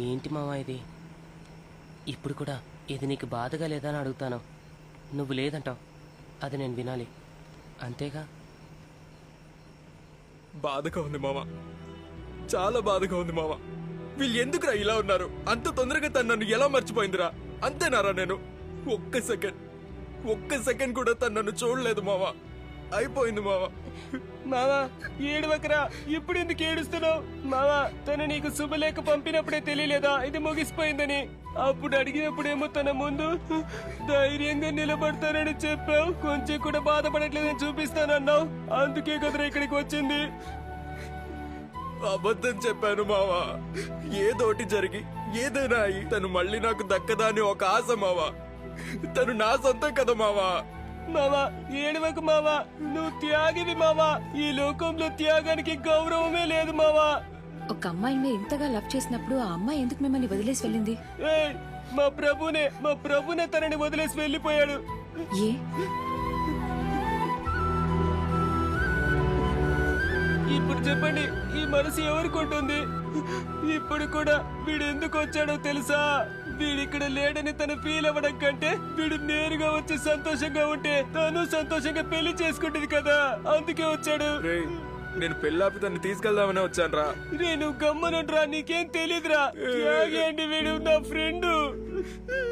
ఏంటి మావా ఇది? ఇప్పుడు కూడా ఇది నీకు బాధగా లేదా అని అడుగుతాను. నువ్వు లేదంటావు, అది నేను వినాలి అంతేగా? బాధగా ఉంది మామ, చాలా బాధగా ఉంది మామ. వీళ్ళు ఎందుకురా ఇలా ఉన్నారు? అంత తొందరగా తను నన్ను ఎలా మర్చిపోయిందిరా? అంతేనారా నేను? ఒక్క సెకండ్ కూడా తను నన్ను చూడలేదు మామ. అయిపోయింది మామ. మావా ఏడవకరా, ఇప్పుడు ఎందుకు ఏడుస్తున్నావు? మావా తను నీకు శుభలేఖ పంపినప్పుడే తెలియలేదా ఇది ముగిసిపోయిందని? అప్పుడు అడిగినప్పుడేమో తన ముందు ధైర్యంగా నిలబడతానని చెప్పావు, కొంచెం కూడా బాధపడట్లేదని చూపిస్తానన్నావు. అందుకే కదరా ఇక్కడికి వచ్చింది. అబద్ధం చెప్పాను మావా. ఏదోటి జరిగి ఏదైనా అయి తను మళ్ళీ నాకు దక్కదా అని ఒక ఆశ మావా. తను నా సొంతం కదా మావా. మావా ఏడవకు మావా, నువ్వు త్యాగివి మావా. ఈ లోకంలో త్యాగానికి గౌరవమే లేదు మావా. ఒక అమ్మాయిని మీరు ఇంతగా లవ్ చేసినప్పుడు ఆ అమ్మాయి ఎందుకు మిమ్మల్ని వదిలేసి వెళ్ళింది? ఏయ్, మా ప్రభునే తనని వదిలేసి వెళ్ళిపోయాడు. ఏ ఇప్పుడు చెప్పండి, ఈ మనసు ఎవరికి ఉంటుంది? ఇప్పుడు కూడా వీడు ఎందుకు వచ్చాడో తెలుసా? వీడిక్కడ లేడని తను ఫీల్ అవ్వడం కంటే వీడు నేరుగా వచ్చి సంతోషంగా ఉంటే తను సంతోషంగా పెళ్లి చేసుకుంటుంది కదా, అందుకే వచ్చాడు. రేయ్, నేను పెళ్ళాపి తను తీసుకెళ్దామని వచ్చాను రా. నేను గమ్మనుండ్రా, నీకేం తెలీదురా. త్యాగి అండి వీడు, నా ఫ్రెండ్.